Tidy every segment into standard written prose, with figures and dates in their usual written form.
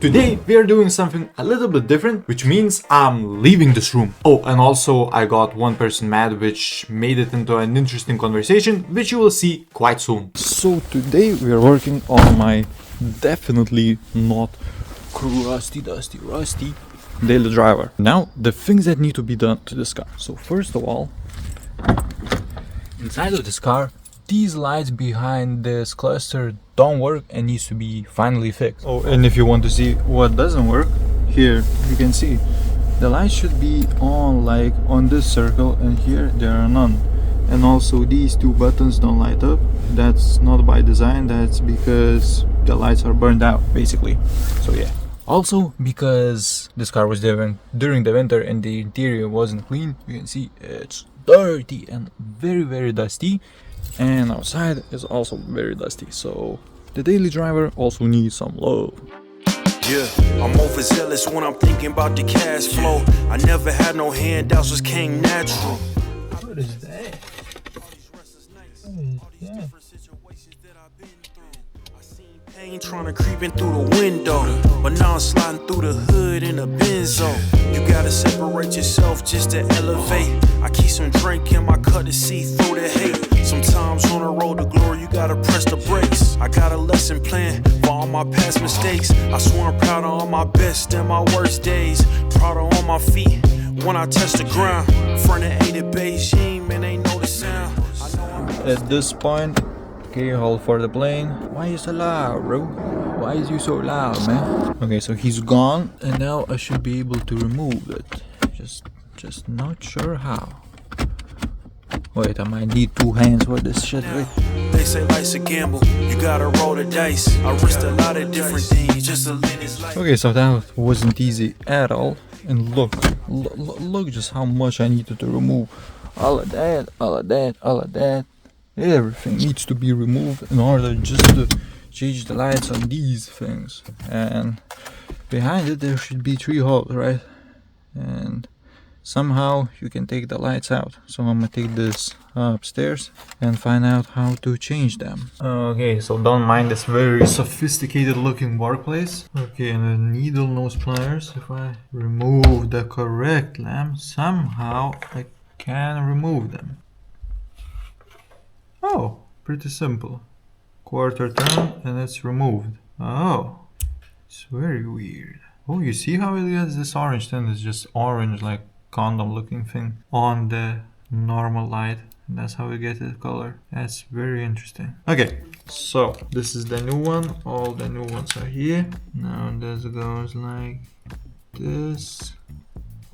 Today we are doing something a little bit different, which means I'm leaving this room. Oh, and also I got one person mad, which made it into an interesting conversation, which you will see quite soon. So today we are working on my definitely not rusty daily driver. Now the things that need to be done to this car. So first of all, inside of this car, these lights behind this cluster don't work and needs to be finally fixed. Oh, and if you want to see what doesn't work, here you can see the lights should be on, like on this circle, and here there are none. And also these two buttons don't light up. That's not by design, that's because the lights are burned out basically. So yeah. Also, because this car was driven during the winter and the interior wasn't clean, you can see it's dirty and very dusty, and outside is also very dusty, so the daily driver also needs some love. Yeah, I'm overzealous when I'm thinking about the cash flow. I never had no handouts, just came natural. What is that? Pain trying to creep in through the window, but now I'm sliding through the hood in a Benzo. You gotta separate yourself just to elevate. I keep some drink in my cup to see through the hate. Sometimes on the road to glory, you gotta press the brakes. I got a lesson plan for all my past mistakes. I swear I'm proud of all my best and my worst days. Proud of all my feet when I touch the ground. Front of 8 at Beijing, man, ain't know the sound. At this point, okay, hold for the plane. Why is so loud, bro? Why is you so loud, man? Okay, so he's gone, and now I should be able to remove it. Just not sure how. Wait, I might need 2 hands for this shit, right? They say life's a gamble, you gotta roll the dice. I risked a lot of different things just to live this life. Okay, so that wasn't easy at all. And look just how much I needed to remove. All of that. Everything needs to be removed in order just to change the lights on these things. And behind it there should be 3 holes, right? And somehow you can take the lights out. So I'm gonna take this upstairs and find out how to change them. Okay, so don't mind this very sophisticated looking workplace. Okay, and the needle nose pliers. If I remove the correct lamp, somehow I can remove them. Oh, pretty simple. Quarter turn and it's removed. Oh, it's very weird. Oh, you see how it gets this orange tint? It's just orange, like condom looking thing on the normal light. And that's how we get the color. That's very interesting. Okay, so this is the new one. All the new ones are here. Now this goes like this.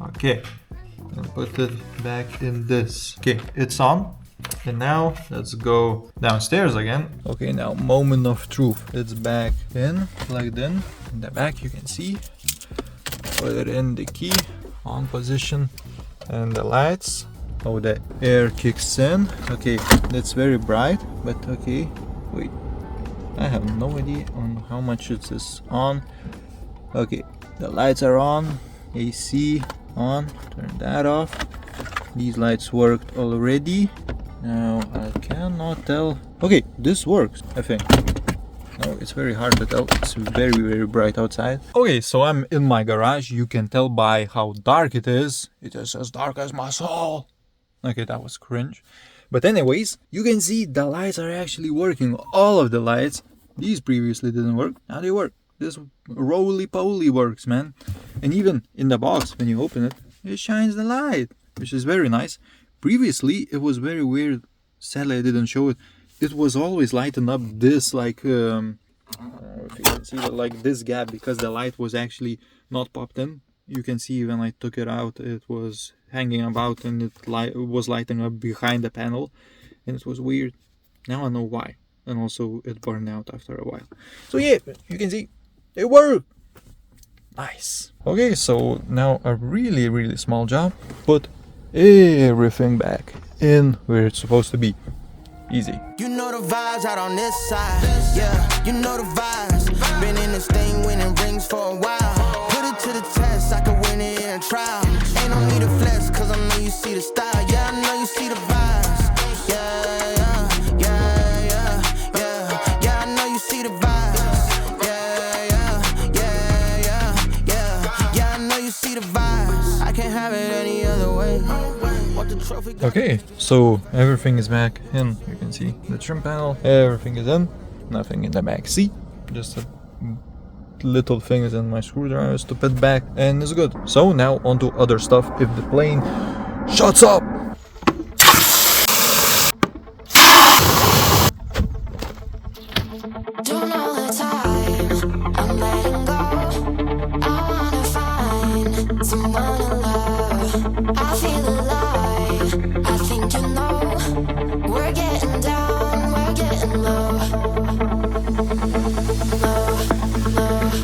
Okay, and put it back in this. Okay, it's on. And now let's go downstairs again. Okay, now moment of truth. It's back in, plugged in the back, you can see. Put it in the key, on position, and the lights. Oh, the air kicks in. Okay, that's very bright, but okay, wait, I have no idea on how much it is on. Okay, the lights are on, AC on, turn that off. These lights worked already. Now I cannot tell. Okay, this works, I think. No, it's very hard to tell. It's very bright outside. Okay, so I'm in my garage. You can tell by how dark it is. It is as dark as my soul. Okay, that was cringe. But anyways, you can see the lights are actually working. All of the lights. These previously didn't work. Now they work. This roly-poly works, man. And even in the box, when you open it, it shines the light, which is very nice. Previously, it was very weird. Sadly, I didn't show it. It was always lighting up this, like, if you can see that, like this gap, because the light was actually not popped in. You can see when I took it out, it was hanging about and it was lighting up behind the panel. And it was weird. Now I know why. And also, it burned out after a while. So yeah, you can see, it worked. Nice. Okay, so now a really small job. Put everything back in where it's supposed to be. Easy. You know the vibes out on this side. Yeah, you know the vibes. Been in this thing winning rings for a while. Put it to the test, I can win it in a trial. Ain't no need to flex, cause I know you see the style. Yeah, I know you see the vibes. Yeah, I know you see the vibes. Yeah, Want the trophy, got Okay, so everything is back in. You can see the trim panel, everything is in, nothing in the back seat, just a little things in my screwdrivers to put back, and it's good. So now on to other stuff. If the plane shuts up! Don't know the time, I'm letting go. I wanna find someone to love. I feel alive, I think you know. We're getting down, we're getting low. Low, low, low, low.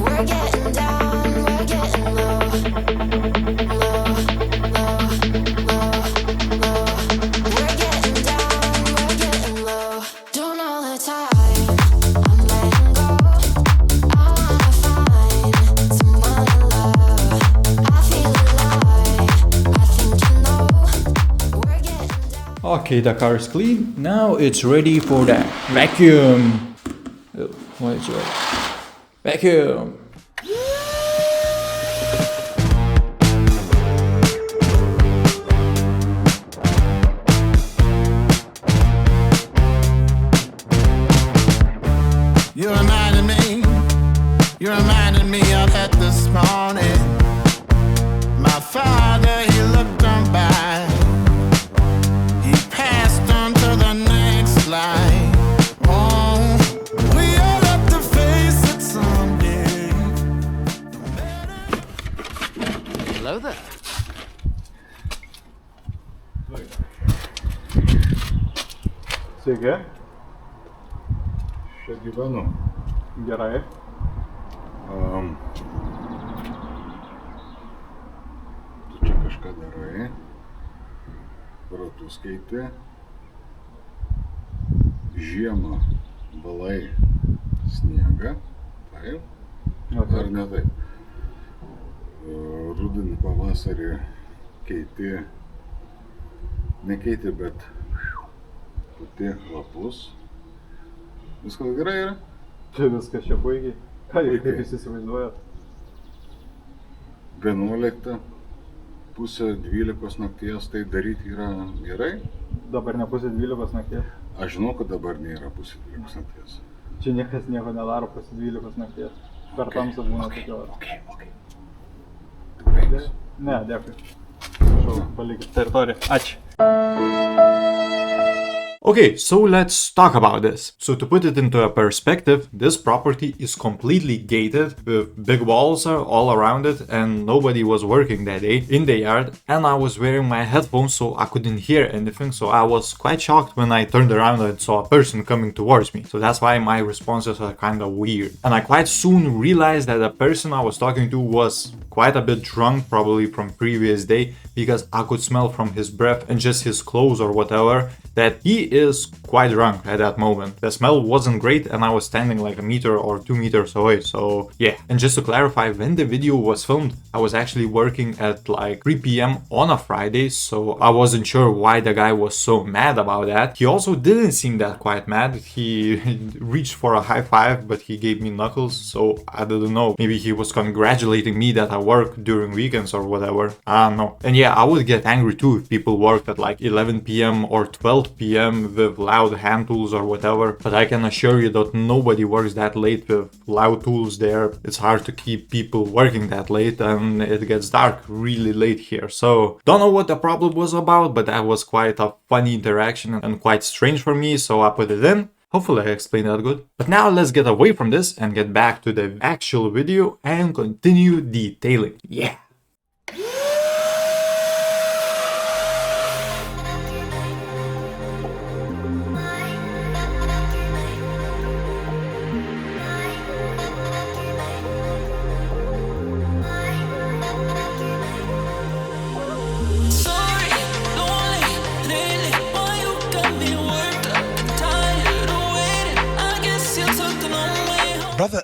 We're getting down, we're getting low. Low, low, low, low. We're getting down, we're getting low. Don't know the time, I'm letting go. I wanna find someone to love. I feel alive, I think you know. We're getting down. Okay, the car is clean. Now it's ready for the vacuum. Oh, why is it? Vacuum. You reminded me of that this morning. My father, he looked on by. He passed on to the next life. Oh, we all have to face it someday. Hello there. Sveiki. Čia gyvenu. Gerai. Tu čia kažką darai, ratus keiti, žiemą valai sniegą, taip, ar ne taip. Rudenį pavasarį keiti, nekeiti, bet puti lapus. Viskas gerai yra? Čia viskas čia puikiai. Ką jūs kaip jūs įsivaizduojat? 11, pusę 12 nakties tai daryti yra gerai. Dabar ne pusė 12 nakties. Aš žinau, kad dabar nėra pusė 12 nakties. Čia niekas nieko nedaro pusė 12 nakties. Per tamsą būna tokio. Okay. Ne, dėkui. Prašau, palikit teritoriją. Ačiū. Okay, so let's talk about this. So to put it into a perspective, this property is completely gated with big walls all around it, and nobody was working that day in the yard, and I was wearing my headphones so I couldn't hear anything, so I was quite shocked when I turned around and saw a person coming towards me. So that's why my responses are kind of weird. And I quite soon realized that the person I was talking to was quite a bit drunk, probably from previous day, because I could smell from his breath and just his clothes or whatever that he is quite drunk at that moment. The smell wasn't great and I was standing like a meter or 2 meters away, so yeah. And just to clarify, when the video was filmed, I was actually working at like 3 p.m. on a Friday, so I wasn't sure why the guy was so mad about that. He also didn't seem that quite mad. He reached for a high five, but he gave me knuckles, so I didn't know. Maybe he was congratulating me that I work during weekends or whatever. I don't know. And yeah, I would get angry too if people worked at like 11 p.m. or 12 p.m. with loud hand tools or whatever, but I can assure you that nobody works that late with loud tools there. It's hard to keep people working that late, and it gets dark really late here. So don't know what the problem was about, but that was quite a funny interaction and quite strange for me, so I put it in. Hopefully I explained that good. But now let's get away from this and get back to the actual video and continue detailing. Yeah! Brother,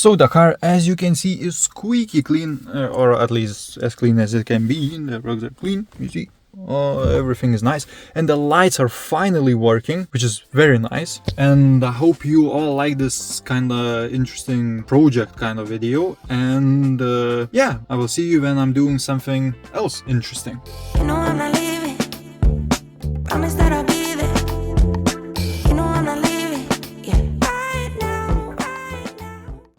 So the car, as you can see, is squeaky clean, or at least as clean as it can be. The rugs are clean, you see. Everything is nice, and the lights are finally working, which is very nice. And I hope you all like this kind of interesting project kind of video. And yeah, I will see you when I'm doing something else interesting. You know I'm not